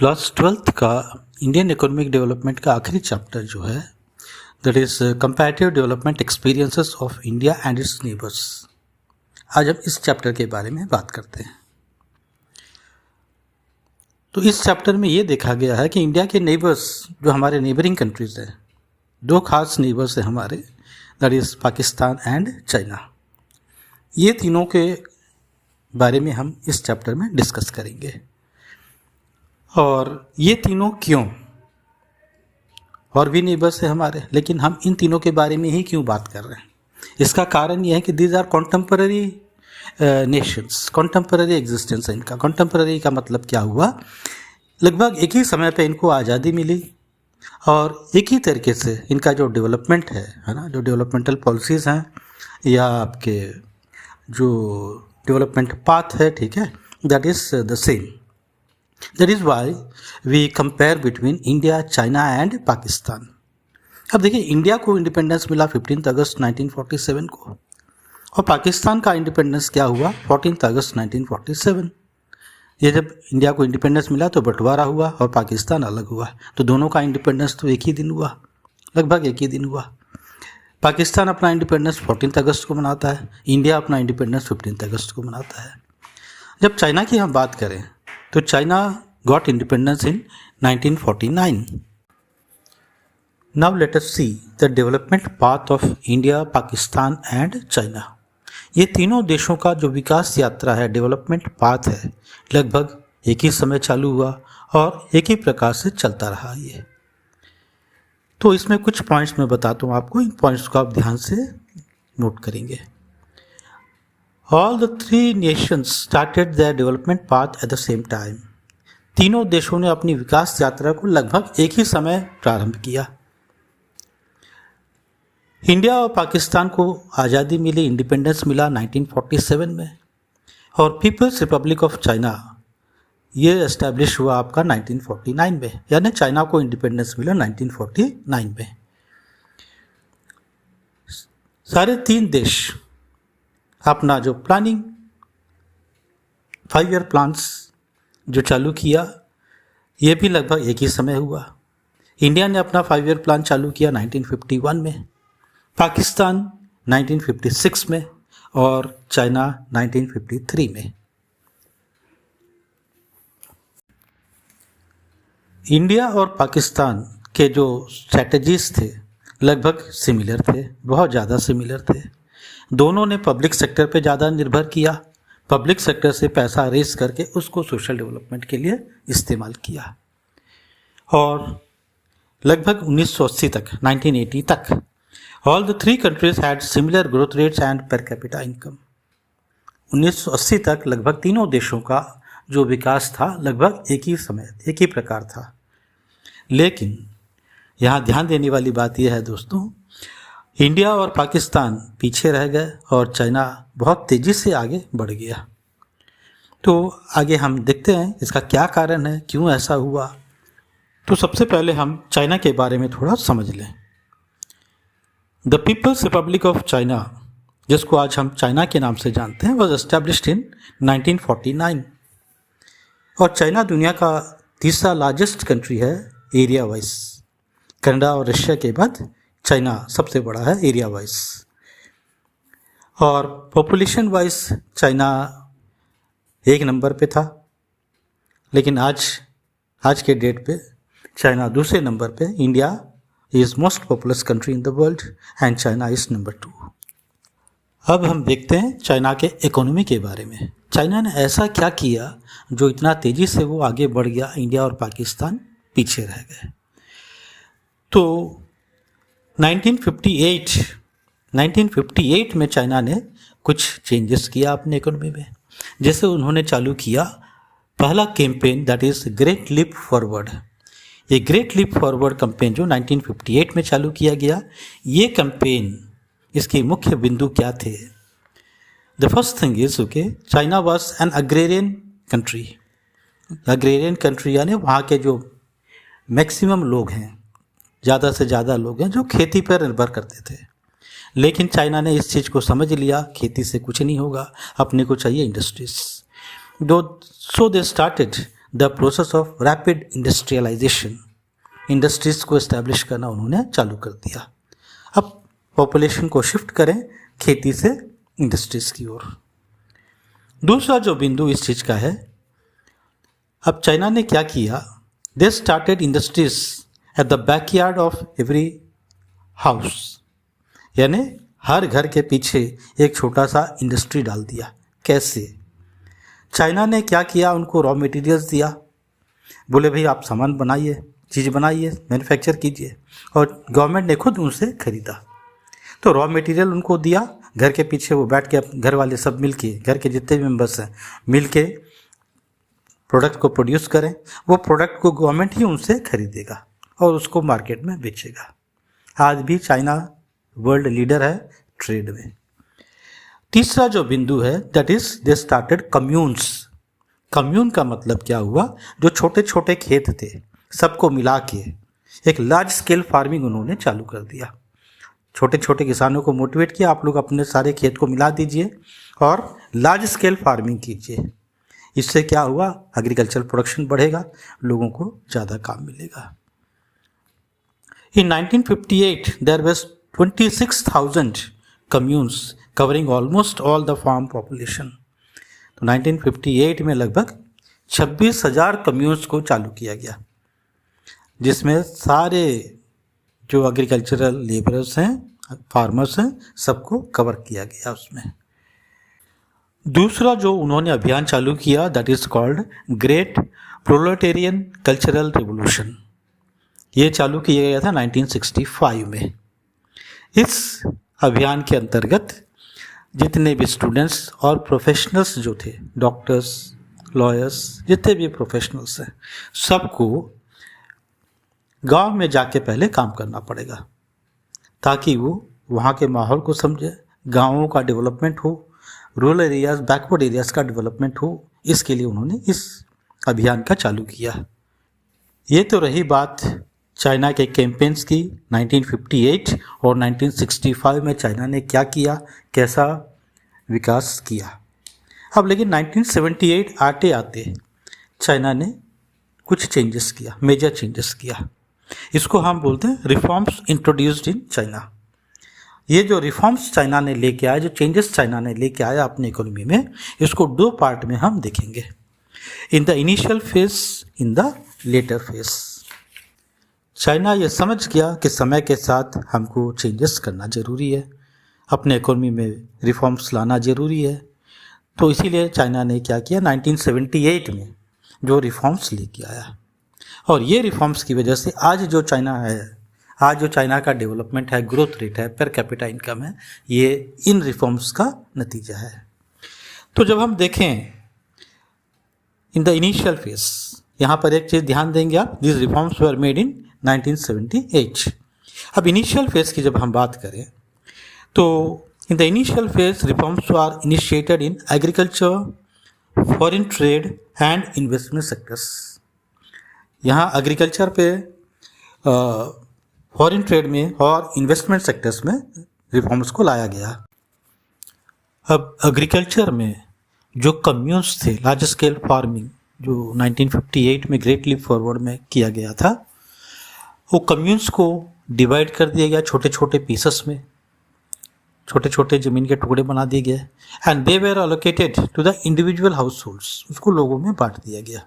Class 12th का Indian economic development का आखिरी चैप्टर जो है that is comparative development experiences of India and it's neighbours. आज हम इस चैप्टर के बारे में बात करते हैं। तो इस चैप्टर में ये देखा गया है कि इंडिया के नेबर्स जो हमारे नेबरिंग कंट्रीज हैं, दो खास नेबर्स हैं हमारे, that is Pakistan and China. ये तीनों के बारे में हम इस चैप्टर में डिस्कस करेंगे। और ये तीनों क्यों, और भी नेबर्स है हमारे, लेकिन हम इन तीनों के बारे में ही क्यों बात कर रहे हैं। इसका कारण यह है कि these are contemporary nations, contemporary existence है इनका। कॉन्टेम्पररी का मतलब क्या हुआ, लगभग एक ही समय पे इनको आज़ादी मिली और एक ही तरीके से इनका जो डेवलपमेंट है ना, जो डेवलपमेंटल पॉलिसीज़ हैं या आपके जो डेवलपमेंट पाथ है, ठीक है, that is the same. That is why we compare between India, China and Pakistan. अब देखिए, इंडिया को इंडिपेंडेंस मिला 15 अगस्त 1947 को, और पाकिस्तान का इंडिपेंडेंस क्या हुआ 14 अगस्त 1947। ये जब इंडिया को इंडिपेंडेंस मिला तो बंटवारा हुआ और पाकिस्तान अलग हुआ, तो दोनों का इंडिपेंडेंस तो एक ही दिन हुआ, लगभग एक ही दिन हुआ। पाकिस्तान अपना इंडिपेंडेंस 14 अगस्त को मनाता है, इंडिया अपना इंडिपेंडेंस 15 अगस्त को मनाता है। जब चाइना की हम बात करें तो China got independence in 1949. Now let us see the development path of India, Pakistan and China. ये तीनों देशों का जो विकास यात्रा है, डेवलपमेंट पाथ है, लगभग एक ही समय चालू हुआ और एक ही प्रकार से चलता रहा ये। तो इसमें कुछ पॉइंट्स मैं बताता हूँ आपको, इन पॉइंट्स को आप ध्यान से नोट करेंगे। All the three nations started their development path at the same time. तीनों देशों ने अपनी विकास यात्रा को लगभग एक ही समय प्रारंभ किया। इंडिया और पाकिस्तान को आज़ादी मिली, इंडिपेंडेंस मिला 1947 में, और पीपल्स रिपब्लिक ऑफ चाइना ये एस्टैब्लिश हुआ आपका 1949 में, यानी चाइना को इंडिपेंडेंस मिला 1949 में। सारे तीन देश अपना जो प्लानिंग 5 ईयर प्लान्स जो चालू किया, ये भी लगभग एक ही समय हुआ। इंडिया ने अपना 5 ईयर प्लान चालू किया 1951 में, पाकिस्तान 1956 में और चाइना 1953 में। इंडिया और पाकिस्तान के जो स्ट्रैटेजीज थे लगभग सिमिलर थे, बहुत ज़्यादा सिमिलर थे। दोनों ने पब्लिक सेक्टर पे ज़्यादा निर्भर किया, पब्लिक सेक्टर से पैसा रेस करके उसको सोशल डेवलपमेंट के लिए इस्तेमाल किया। और लगभग 1980 तक, 1980 तक, all the three countries had similar growth rates and per capita income. 1980 तक लगभग तीनों देशों का जो विकास था लगभग एक ही समय, एक ही प्रकार था। लेकिन यहाँ ध्यान देने वाली बात यह है दोस्तों, इंडिया और पाकिस्तान पीछे रह गए और चाइना बहुत तेज़ी से आगे बढ़ गया। तो आगे हम देखते हैं इसका क्या कारण है, क्यों ऐसा हुआ। तो सबसे पहले हम चाइना के बारे में थोड़ा समझ लें। The People's Republic of China, जिसको आज हम चाइना के नाम से जानते हैं, वॉज एस्टैब्लिश्ड इन 1949। और चाइना दुनिया का तीसरा लार्जेस्ट कंट्री है एरिया वाइज। कनाडा और रशिया के बाद चाइना सबसे बड़ा है एरिया वाइज, और पॉपुलेशन वाइज चाइना एक नंबर पे था। लेकिन आज के डेट पे चाइना दूसरे नंबर पे। India is most populous country in the world and China is number 2। अब हम देखते हैं चाइना के इकोनॉमी के बारे में। चाइना ने ऐसा क्या किया जो इतना तेज़ी से वो आगे बढ़ गया, इंडिया और पाकिस्तान पीछे रह गए। तो 1958 में चाइना ने कुछ चेंजेस किया अपने इकोनॉमी में। जैसे उन्होंने चालू किया पहला campaign, that is great leap forward. ये ग्रेट लीप फॉरवर्ड कैंपेन जो 1958 में चालू किया गया, ये कैंपेन, इसके मुख्य बिंदु क्या थे। The first thing is okay, China was an agrarian country. Agrarian country यानी वहाँ के जो मैक्सिमम लोग हैं, ज़्यादा से ज़्यादा लोग हैं जो खेती पर निर्भर करते थे। लेकिन चाइना ने इस चीज़ को समझ लिया, खेती से कुछ नहीं होगा, अपने को चाहिए industries. So they started the process of rapid industrialisation, industries को इस्टेब्लिश करना उन्होंने चालू कर दिया। अब पॉपुलेशन को शिफ्ट करें खेती से इंडस्ट्रीज की ओर। दूसरा जो बिंदु इस चीज़ का है, अब चाइना ने क्या किया, they started industries at the backyard of every house, यानी हर घर के पीछे एक छोटा सा इंडस्ट्री डाल दिया। कैसे? चाइना ने क्या किया, उनको रॉ मटेरियल्स दिया, बोले भाई आप सामान बनाइए, चीज़ बनाइए, मैन्युफैक्चर कीजिए, और गवर्नमेंट ने खुद उनसे खरीदा। तो रॉ मटेरियल उनको दिया, घर के पीछे वो बैठ के घर वाले सब मिल के, घर के जितने भी मेंबर्स हैं मिल के प्रोडक्ट को प्रोड्यूस करें, वो प्रोडक्ट को गवर्नमेंट ही उनसे खरीदेगा और उसको मार्केट में बेचेगा। आज भी चाइना वर्ल्ड लीडर है ट्रेड में। तीसरा जो बिंदु है, that is they started communes. Commune का मतलब क्या हुआ, जो छोटे छोटे खेत थे सबको मिला के एक लार्ज स्केल फार्मिंग उन्होंने चालू कर दिया। छोटे छोटे किसानों को मोटिवेट किया, आप लोग अपने सारे खेत को मिला दीजिए और लार्ज स्केल फार्मिंग कीजिए। इससे क्या हुआ, एग्रीकल्चर प्रोडक्शन बढ़ेगा, लोगों को ज़्यादा काम मिलेगा। In 1958 there was 26,000 communes covering almost all the farm population. तो 1958 में लगभग 26,000 कम्यून्स को चालू किया गया, जिसमें सारे जो एग्रीकल्चरल लेबरर्स हैं, फार्मर्स हैं, सबको कवर किया गया उसमें। दूसरा जो उन्होंने अभियान चालू किया, that is called great proletarian cultural revolution. ये चालू किया गया था 1965 में। इस अभियान के अंतर्गत जितने भी स्टूडेंट्स और प्रोफेशनल्स जो थे, डॉक्टर्स, लॉयर्स, जितने भी प्रोफेशनल्स हैं, सबको गांव में जाके पहले काम करना पड़ेगा, ताकि वो वहाँ के माहौल को समझे, गांवों का डेवलपमेंट हो, रूरल एरियाज, बैकवर्ड एरियाज का डेवलपमेंट हो। इसके लिए उन्होंने इस अभियान का चालू किया। ये तो रही बात चाइना के कैंपेन्स की। 1958 और 1965 में चाइना ने क्या किया, कैसा विकास किया। अब लेकिन 1978 आते आते चाइना ने कुछ चेंजेस किया, मेजर चेंजेस किया। इसको हम बोलते हैं रिफॉर्म्स इंट्रोड्यूस्ड इन चाइना। ये जो रिफॉर्म्स चाइना ने लेके आया, जो चेंजेस चाइना ने लेके आया अपनी इकोनॉमी में, इसको दो पार्ट में हम देखेंगे, इन the initial phase, in the later phase. China ये समझ गया कि समय के साथ हमको चेंजेस करना ज़रूरी है, अपने इकोनॉमी में रिफॉर्म्स लाना ज़रूरी है। तो इसीलिए चाइना ने क्या किया, 1978 में जो रिफॉर्म्स लेके आया, और ये रिफॉर्म्स की वजह से आज जो चाइना है, आज जो चाइना का डेवलपमेंट है, ग्रोथ रेट है, पर कैपिटा इनकम है, ये इन रिफॉर्म्स का नतीजा है। तो जब हम देखें इन द इनिशियल फेज, यहाँ पर एक चीज़ ध्यान देंगे आप, this reforms were made in 1978। अब इनिशियल फेज की जब हम बात करें तो in the initial phase reforms are initiated in agriculture, foreign trade and investment sectors. यहाँ एग्रीकल्चर पे, फॉरेन ट्रेड में और इन्वेस्टमेंट सेक्टर्स में रिफॉर्म्स को लाया गया। अब एग्रीकल्चर में जो कम्यून्स थे, लार्ज स्केल फार्मिंग जो 1958 में ग्रेट लीप फॉरवर्ड में किया गया था, वो कम्यून्स को डिवाइड कर दिया गया छोटे छोटे पीसेस में, छोटे छोटे ज़मीन के टुकड़े बना दिए गए, and they were allocated to the individual households, उसको लोगों में बांट दिया गया।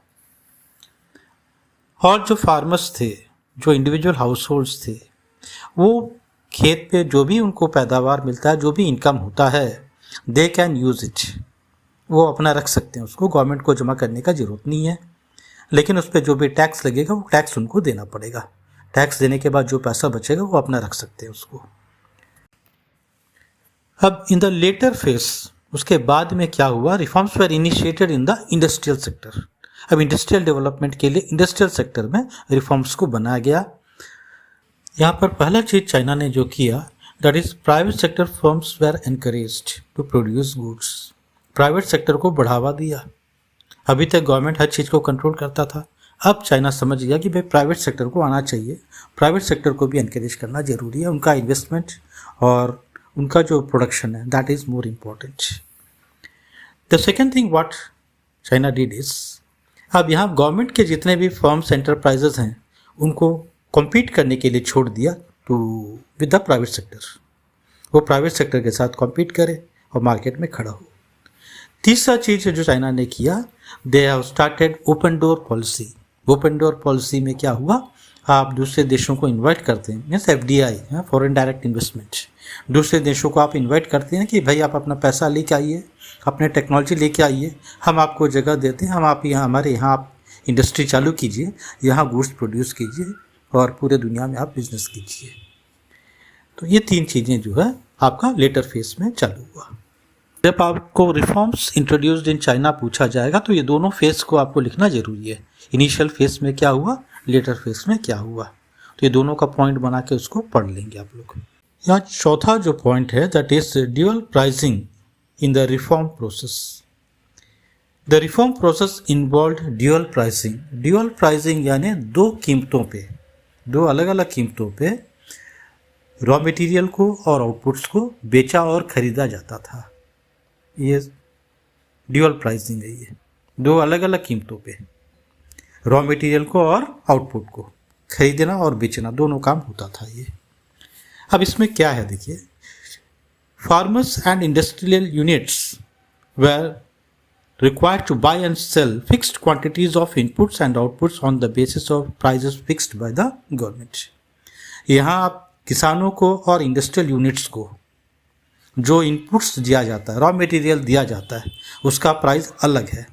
और जो फार्मर्स थे, जो इंडिविजुअल हाउस होल्ड्स थे, वो खेत पे जो भी उनको पैदावार मिलता है, जो भी इनकम होता है, दे कैन यूज़ इट, वो अपना रख सकते हैं, उसको गवर्नमेंट को जमा करने का ज़रूरत नहीं है। लेकिन उस पर जो भी टैक्स लगेगा वो टैक्स उनको देना पड़ेगा। टैक्स देने के बाद जो पैसा बचेगा वो अपना रख सकते हैं उसको। अब इन द लेटर फेज, उसके बाद में क्या हुआ, reforms were initiated in the industrial sector. अब इंडस्ट्रियल डेवलपमेंट के लिए इंडस्ट्रियल सेक्टर में रिफॉर्म्स को बनाया गया। यहाँ पर पहला चीज़ चाइना ने जो किया, that is private sector firms were encouraged to produce goods. Private sector को बढ़ावा दिया। अभी तक गवर्नमेंट हर चीज़ को कंट्रोल करता था, अब चाइना समझ गया कि भाई प्राइवेट सेक्टर को आना चाहिए, प्राइवेट सेक्टर को भी एनकरेज करना ज़रूरी है। उनका इन्वेस्टमेंट और उनका जो प्रोडक्शन है, that is more important. The second thing what China did is, अब यहाँ गवर्नमेंट के जितने भी फर्म्स एंटरप्राइजेज हैं उनको कॉम्पीट करने के लिए छोड़ दिया to with the private sector, वो प्राइवेट सेक्टर के साथ कॉम्पीट करे और मार्केट में खड़ा हो। तीसरा चीज़ जो चाइना ने किया, they have started open door policy. Open door policy में क्या हुआ, आप दूसरे देशों को इनवाइट करते हैं, means FDI, foreign direct investment. दूसरे देशों को आप इनवाइट करते हैं कि भाई आप अपना पैसा लेके आइए, अपने टेक्नोलॉजी लेके आइए, हम आपको जगह देते हैं, हम आप यहाँ हमारे यहाँ आप इंडस्ट्री चालू कीजिए, यहाँ गुड्स प्रोड्यूस कीजिए और पूरे दुनिया में आप बिजनेस कीजिए। तो ये तीन चीज़ें जो है आपका लेटर फेज में चालू हुआ। जब आपको रिफॉर्म्स इंट्रोड्यूस्ड इन चाइना पूछा जाएगा तो ये दोनों फेज को आपको लिखना जरूरी है। इनिशियल फेज में क्या हुआ, लेटर फेज में क्या हुआ, तो ये दोनों का पॉइंट बना के उसको पढ़ लेंगे आप लोग। यहाँ चौथा जो पॉइंट है that is dual pricing in the reform process. The reform process involve dual pricing. Dual pricing यानी दो कीमतों पे, दो अलग अलग कीमतों पे रॉ मटेरियल को और आउटपुट्स को बेचा और खरीदा जाता था। ये ड्यूअल प्राइसिंग है, ये दो अलग अलग कीमतों पे रॉ मटेरियल को और आउटपुट को खरीदना और बेचना, दोनों काम होता था ये। अब इसमें क्या है देखिए, farmers and industrial units were required to buy and sell fixed quantities of inputs and outputs on the basis of prices fixed by the government। यहाँ आप किसानों को और इंडस्ट्रियल यूनिट्स को जो इनपुट्स दिया जाता है, रॉ मटेरियल दिया जाता है, उसका प्राइस अलग है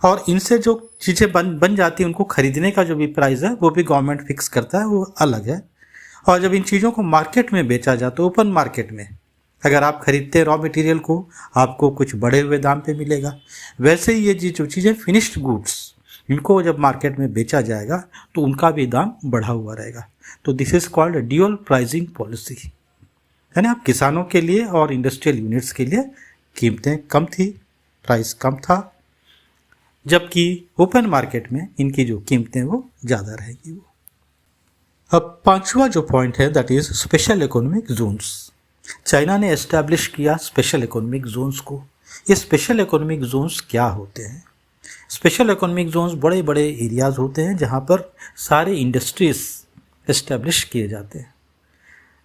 और इनसे जो चीज़ें बन जाती हैं उनको खरीदने का जो भी प्राइस है वो भी गवर्नमेंट फिक्स करता है, वो अलग है। और जब इन चीज़ों को मार्केट में बेचा जाता है, ओपन मार्केट में अगर आप खरीदते हैं रॉ मटेरियल को, आपको कुछ बढ़े हुए दाम पे मिलेगा। वैसे ही ये जो चीज़ें फिनिश्ड गुड्स, इनको जब मार्केट में बेचा जाएगा तो उनका भी दाम बढ़ा हुआ रहेगा। तो this is called dual pricing policy, यानी आप किसानों के लिए और इंडस्ट्रियल यूनिट्स के लिए कीमतें कम थी, प्राइस कम था, जबकि ओपन मार्केट में इनकी जो कीमतें वो ज़्यादा रहेगी। वो अब पांचवा जो पॉइंट है that is special economic zones. China ने एस्टैब्लिश किया स्पेशल इकोनॉमिक जोन्स को। ये स्पेशल इकोनॉमिक जोन्स क्या होते हैं? स्पेशल इकोनॉमिक जोन्स बड़े बड़े एरियाज़ होते हैं जहाँ पर सारे इंडस्ट्रीज एस्टैब्लिश किए जाते हैं।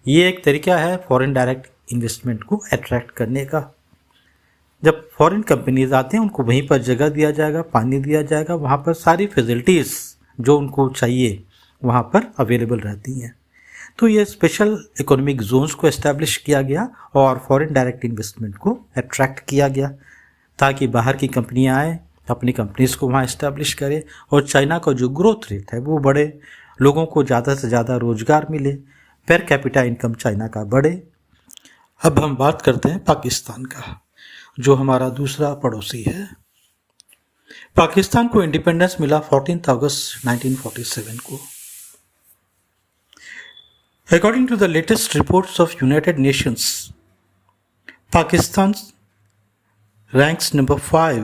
ये एक तरीका है फॉरेन डायरेक्ट इन्वेस्टमेंट को अट्रैक्ट करने का। जब फॉरेन कंपनीज आते हैं उनको वहीं पर जगह दिया जाएगा, पानी दिया जाएगा, वहाँ पर सारी फैसिलिटीज़ जो उनको चाहिए वहाँ पर अवेलेबल रहती हैं। तो ये स्पेशल इकोनॉमिक जोन्स को एस्टैब्लिश किया गया और फॉरेन डायरेक्ट इन्वेस्टमेंट को अट्रैक्ट किया गया ताकि बाहर की कंपनियां आए, अपनी कंपनीज को वहाँ एस्टैब्लिश करें और चाइना का जो ग्रोथ रेट है वो बढ़े, लोगों को ज़्यादा से ज़्यादा रोजगार मिले, पर कैपिटा इनकम चाइना का बढ़े। अब हम बात करते हैं पाकिस्तान का, जो हमारा दूसरा पड़ोसी है। पाकिस्तान को इंडिपेंडेंस मिला 14 अगस्त 1947 को। According to the latest reports of United Nations, Pakistan ranks number 5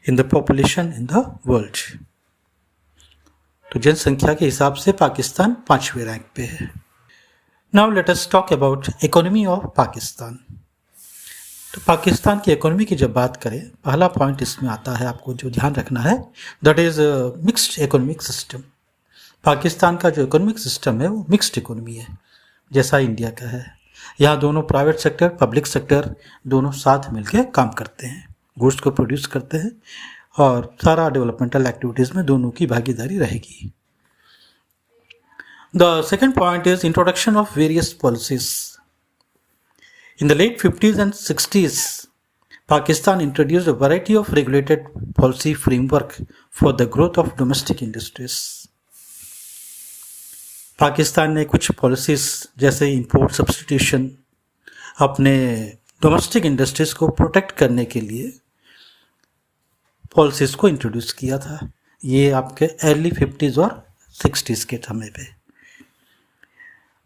in the population in the world। तो जनसंख्या के हिसाब से पाकिस्तान 5वें रैंक पे है। Now let us talk about economy of Pakistan। तो पाकिस्तान की इकोनॉमी की जब बात करें, पहला पॉइंट इसमें आता है आपको जो ध्यान रखना है, that is mixed economic system. Pakistan का जो इकोनॉमिक सिस्टम है वो मिक्स्ड इकोनॉमी है, जैसा इंडिया का है। यहाँ दोनों प्राइवेट सेक्टर, पब्लिक सेक्टर दोनों साथ मिलकर काम करते हैं, गुड्स को प्रोड्यूस करते हैं और सारा डेवलपमेंटल एक्टिविटीज़ में दोनों की भागीदारी रहेगी। The second point is introduction of various policies. In the late 50s and 60s, Pakistan introduced a variety of regulated policy framework for the growth of domestic industries। Pakistan ने कुछ पॉलिसीज जैसे import substitution, अपने domestic industries को protect करने के लिए policies को introduce किया था। ये आपके अर्ली 50s और 60s के समय पे।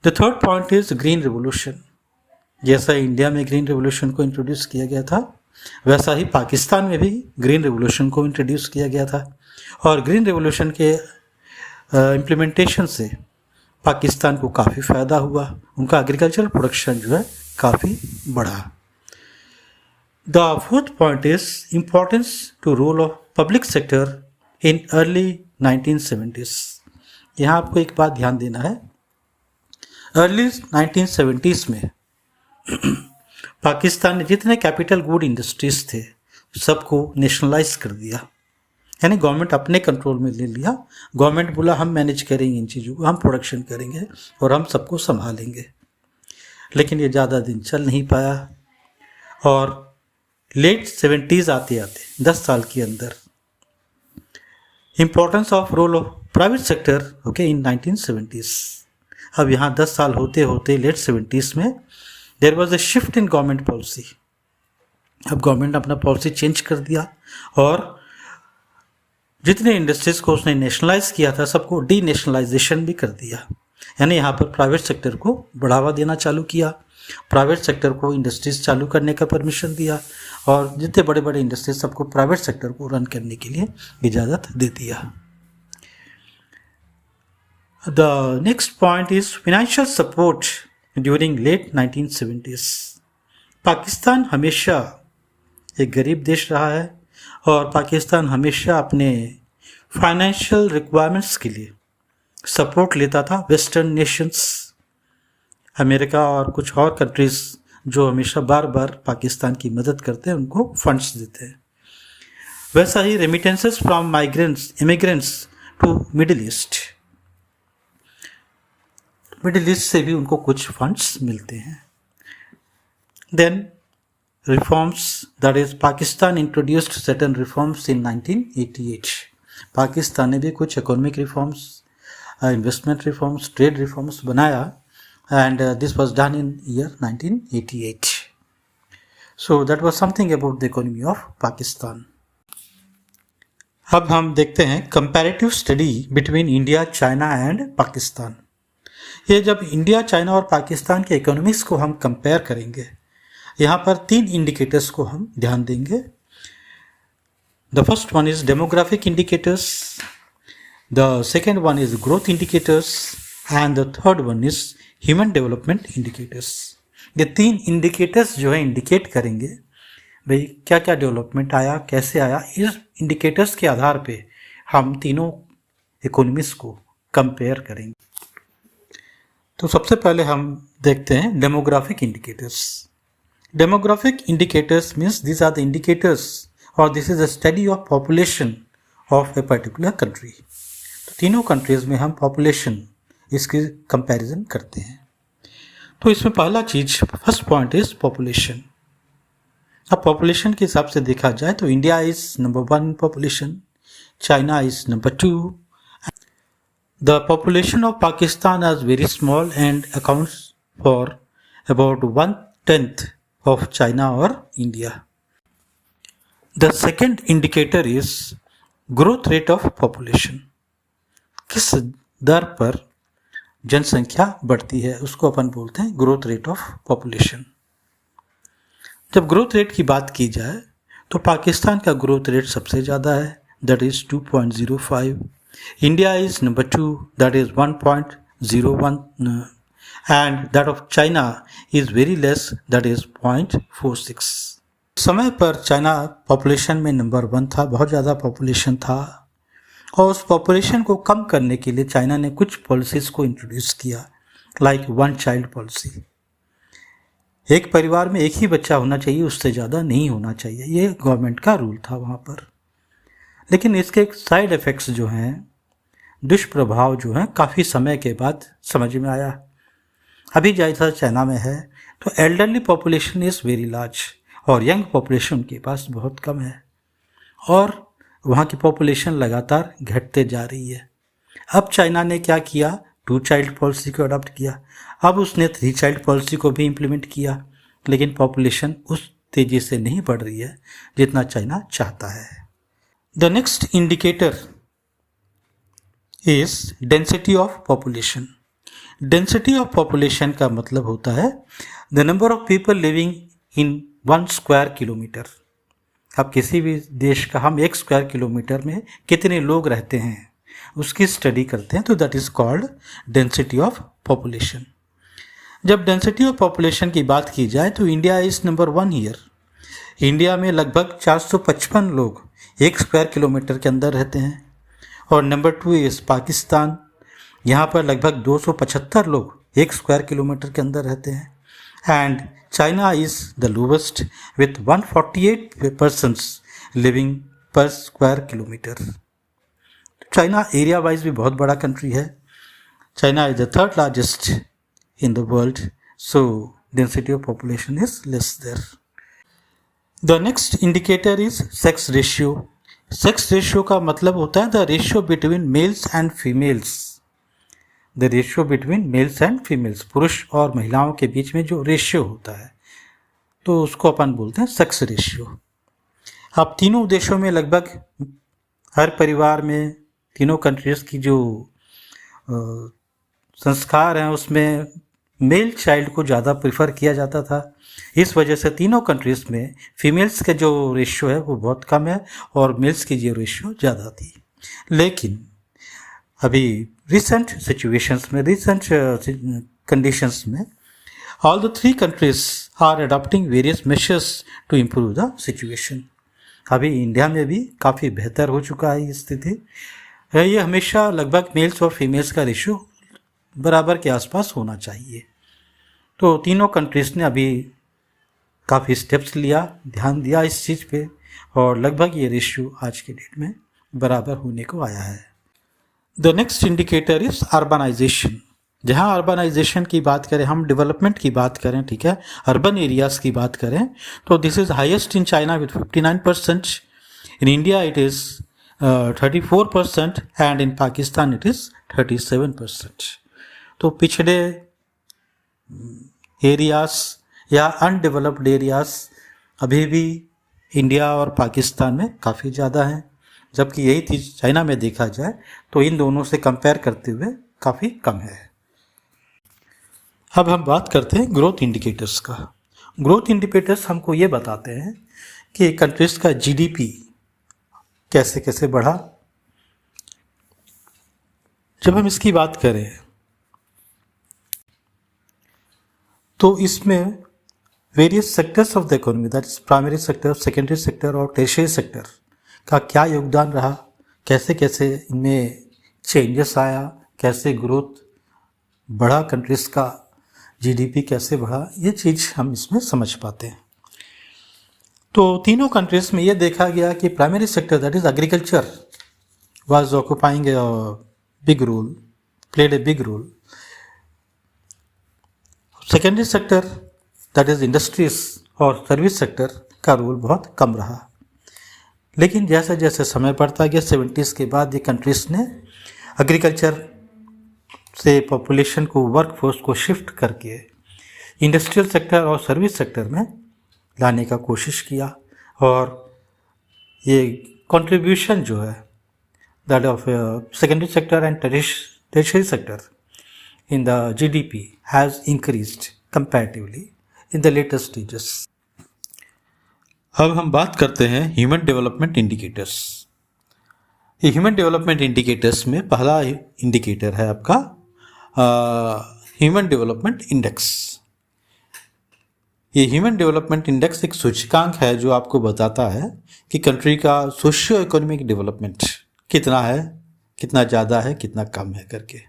The third point is green revolution. जैसा इंडिया में ग्रीन रिवोल्यूशन को इंट्रोड्यूस किया गया था, वैसा ही पाकिस्तान में भी ग्रीन रिवोल्यूशन को इंट्रोड्यूस किया गया था और ग्रीन रिवोल्यूशन के इम्प्लीमेंटेशन से पाकिस्तान को काफ़ी फ़ायदा हुआ, उनका एग्रीकल्चरल प्रोडक्शन जो है काफ़ी बढ़ा। The fourth point is importance to role of public sector in early 1970s. यहाँ आपको एक बात ध्यान देना है, अर्ली 1970s में पाकिस्तान ने जितने कैपिटल गुड इंडस्ट्रीज थे सबको नेशनलाइज कर दिया, यानी गवर्नमेंट अपने कंट्रोल में ले लिया। गवर्नमेंट बोला हम मैनेज करेंगे इन चीज़ों को, हम प्रोडक्शन करेंगे और हम सबको संभालेंगे। लेकिन ये ज़्यादा दिन चल नहीं पाया और लेट 70s आते आते 10 साल के अंदर importance of role of private sector okay in 1970s। अब यहाँ 10 साल होते होते लेट 70s में there was a shift in government policy. अब गवर्नमेंट ने अपना पॉलिसी चेंज कर दिया और जितने इंडस्ट्रीज को उसने नेशनलाइज किया था सबको डी नेशनलाइजेशन भी कर दिया, यानी यहाँ पर प्राइवेट सेक्टर को बढ़ावा देना चालू किया, प्राइवेट सेक्टर को इंडस्ट्रीज चालू करने का परमिशन दिया और जितने बड़े बड़े इंडस्ट्रीज सबको प्राइवेट सेक्टर को रन करने के लिए इजाज़त दे दिया। The next point is financial support during late 1970s। Pakistan हमेशा एक गरीब देश रहा है और पाकिस्तान हमेशा अपने फाइनेंशियल रिक्वायरमेंट्स के लिए सपोर्ट लेता था वेस्टर्न नेशंस, अमेरिका और कुछ और कंट्रीज़ जो हमेशा बार बार पाकिस्तान की मदद करते हैं, उनको फंड्स देते हैं। वैसा ही remittances from immigrants to middle east से भी उनको कुछ फंड्स मिलते हैं। Then reforms, that is Pakistan introduced certain reforms in 1988। Pakistan ने भी कुछ economic reforms, investment reforms, trade reforms बनाया and this was done in year 1988. So that was something about the economy of Pakistan. अब हम देखते हैं comparative study between India, China and Pakistan. ये जब इंडिया, चाइना और पाकिस्तान के इकोनॉमिक्स को हम कंपेयर करेंगे, यहाँ पर 3 इंडिकेटर्स को हम ध्यान देंगे। The first one is demographic indicators, the second one is growth indicators and the third one is human development indicators. ये 3 इंडिकेटर्स जो है इंडिकेट करेंगे भाई क्या क्या डेवलपमेंट आया, कैसे आया। इस इंडिकेटर्स के आधार पे हम तीनों इकोनॉमीज को कंपेयर करेंगे। तो सबसे पहले हम देखते हैं demographic indicators. Demographic indicators means this are the indicators और this is a study of population of a particular country. तो तीनों कंट्रीज में हम पॉपुलेशन इसकी कंपैरिजन करते हैं। तो इसमें पहला चीज, फर्स्ट पॉइंट इज पॉपुलेशन। अब पॉपुलेशन के हिसाब से देखा जाए तो India is number 1 in population, China is number 2। The population of Pakistan is very small and accounts for about 1/10 of China और India. The second indicator is growth rate of population. किस दर पर जनसंख्या बढ़ती है उसको अपन बोलते हैं ग्रोथ रेट ऑफ पॉपुलेशन। जब ग्रोथ रेट की बात की जाए तो पाकिस्तान का ग्रोथ रेट सबसे ज़्यादा है, that is 2.05। India is number 2, that is 1.01 and that of China is very less, that is 0.46। समय पर चाइना पॉपुलेशन में नंबर 1 था, बहुत ज़्यादा पॉपुलेशन था और उस पॉपुलेशन को कम करने के लिए चाइना ने कुछ पॉलिसीज़ को इंट्रोड्यूस किया, लाइक 1 चाइल्ड पॉलिसी। एक परिवार में एक ही बच्चा होना चाहिए, उससे ज़्यादा नहीं होना चाहिए, ये गवर्नमेंट का रूल था वहाँ पर। लेकिन इसके साइड इफ़ेक्ट्स जो हैं, दुष्प्रभाव जो हैं, काफ़ी समय के बाद समझ में आया। अभी जैसा चाइना में है तो elderly population is very large और यंग पॉपुलेशन उनके पास बहुत कम है और वहाँ की पॉपुलेशन लगातार घटते जा रही है। अब चाइना ने क्या किया, 2 चाइल्ड पॉलिसी को अडॉप्ट किया। अब उसने 3 चाइल्ड पॉलिसी को भी इम्प्लीमेंट किया, लेकिन पॉपुलेशन उस तेज़ी से नहीं बढ़ रही है जितना चाइना चाहता है। The next indicator is density of population. Density of population का मतलब होता है the number of people living in 1 square kilometre. अब किसी भी देश का हम 1 स्क्वायर किलोमीटर में कितने लोग रहते हैं उसकी स्टडी करते हैं, तो that is called density of population. जब डेंसिटी ऑफ पॉपुलेशन की बात की जाए तो India is number 1 here. India में लगभग 455 लोग 1 स्क्वायर किलोमीटर के अंदर रहते हैं। और नंबर 2 इज़ पाकिस्तान, यहाँ पर लगभग 275 लोग 1 स्क्वायर किलोमीटर के अंदर रहते हैं। And China is the lowest with 148 persons living per square kilometre. China area wise भी बहुत बड़ा कंट्री है। China is the third largest in the world, so density of population is less there. The next indicator is sex ratio. Sex ratio का मतलब होता है the ratio between males and females. The ratio between males and females, पुरुष और महिलाओं के बीच में जो रेशियो होता है तो उसको अपन बोलते हैं सेक्स रेशियो। अब तीनों देशों में लगभग हर परिवार में तीनों कंट्रीज़ की जो संस्कार हैं उसमें मेल चाइल्ड को ज़्यादा प्रेफर किया जाता था। इस वजह से तीनों कंट्रीज़ में फीमेल्स का जो रेशियो है वो बहुत कम है और मेल्स की जो रेशियो ज़्यादा थी। लेकिन अभी रिसेंट सिचुएशंस में, रिसेंट कंडीशंस में all the 3 countries are adopting various measures to improve the situation. अभी इंडिया में भी काफ़ी बेहतर हो चुका है ये स्थिति। ये हमेशा लगभग मेल्स और फीमेल्स का रेशियो बराबर के आसपास होना चाहिए। तो तीनों कंट्रीज़ ने अभी काफ़ी स्टेप्स लिया, ध्यान दिया इस चीज़ पे, और लगभग ये रेशियो आज के डेट में बराबर होने को आया है। The next indicator is urbanisation. जहाँ अर्बनाइजेशन की बात करें, हम डेवलपमेंट की बात करें, ठीक है, अर्बन एरियाज़ की बात करें, तो this is highest in China with 59%, in India it is 34% and in Pakistan it is 37%। तो पिछड़े एरियाज़ या अनडेवलप्ड एरियाज़ अभी भी इंडिया और पाकिस्तान में काफ़ी ज़्यादा हैं, जबकि यही चीज़ चाइना में देखा जाए तो इन दोनों से कंपेयर करते हुए काफ़ी कम है। अब हम बात करते हैं ग्रोथ इंडिकेटर्स का। ग्रोथ इंडिकेटर्स हमको ये बताते हैं कि कंट्रीज़ का जीडीपी कैसे कैसे बढ़ा। जब हम इसकी बात करें तो इसमें various sectors of the economy, that is primary sector, secondary sector और टर्शियरी सेक्टर का क्या योगदान रहा, कैसे कैसे इनमें चेंजेस आया, कैसे ग्रोथ बढ़ा, कंट्रीज़ का जीडीपी कैसे बढ़ा, ये चीज़ हम इसमें समझ पाते हैं। तो तीनों कंट्रीज़ में ये देखा गया कि primary sector that is agriculture was occupying a big role, played a big role. Secondary sector that is industries और सर्विस सेक्टर का रोल बहुत कम रहा। लेकिन जैसे जैसे समय बढ़ता गया 70s के बाद ये कंट्रीज़ ने एग्रीकल्चर से पॉपुलेशन को, वर्कफोर्स को शिफ्ट करके इंडस्ट्रियल सेक्टर और सर्विस सेक्टर में लाने का कोशिश किया, और ये कंट्रीब्यूशन जो है that of secondary sector and tertiary sector in the GDP has increased comparatively in the latest stages. अब हम बात करते हैं ह्यूमन डेवलपमेंट इंडिकेटर्स। ये ह्यूमन डेवलपमेंट इंडिकेटर्स में पहला इंडिकेटर है आपका ह्यूमन डेवलपमेंट इंडेक्स। ये ह्यूमन डेवलपमेंट इंडेक्स एक सूचकांक है जो आपको बताता है कि कंट्री का सोशियो इकोनॉमिक डेवलपमेंट कितना है, कितना ज़्यादा है, कितना कम है करके।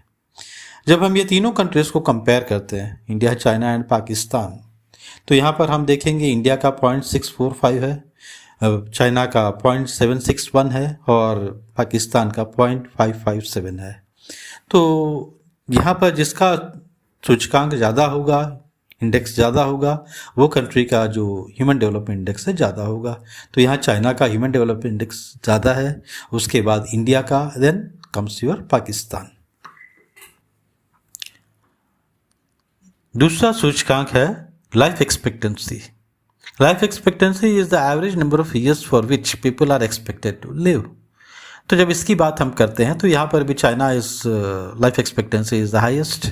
जब हम ये तीनों कंट्रीज़ को कंपेयर करते हैं, इंडिया, चाइना एंड पाकिस्तान, तो यहाँ पर हम देखेंगे इंडिया का 0.645 है, चाइना का 0.761 है और पाकिस्तान का 0.557 है। तो यहाँ पर जिसका सूचकांक ज़्यादा होगा, इंडेक्स ज़्यादा होगा, वो कंट्री का जो ह्यूमन डेवलपमेंट इंडेक्स है ज़्यादा होगा। तो यहाँ चाइना का ह्यूमन डेवलपमेंट इंडेक्स ज़्यादा है, उसके बाद इंडिया का, देन कम्स योर पाकिस्तान। दूसरा सूचकांक है life expectancy. Life expectancy is the average number of years for which people are expected to live. तो जब इसकी बात हम करते हैं तो यहाँ पर भी China is life expectancy is the highest,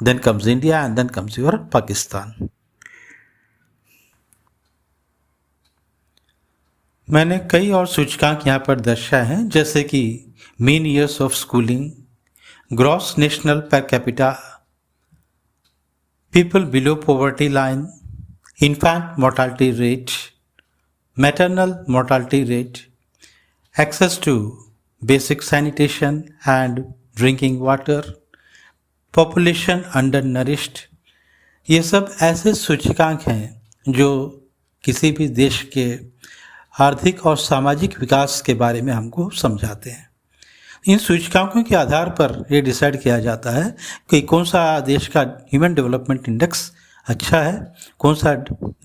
then comes India and then comes your Pakistan. मैंने कई और सूचकांक यहाँ पर दर्शाए हैं, जैसे कि mean years of schooling, gross national per capita, people below poverty line, infant mortality rate, maternal mortality rate, access to basic sanitation and drinking water, population undernourished, ये सब ऐसे सूचकांक हैं जो किसी भी देश के आर्थिक और सामाजिक विकास के बारे में हमको समझाते हैं। इन सूचकांकों के आधार पर ये डिसाइड किया जाता है कि कौन सा देश का ह्यूमन डेवलपमेंट इंडेक्स अच्छा है, कौन सा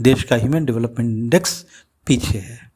देश का ह्यूमन डेवलपमेंट इंडेक्स पीछे है।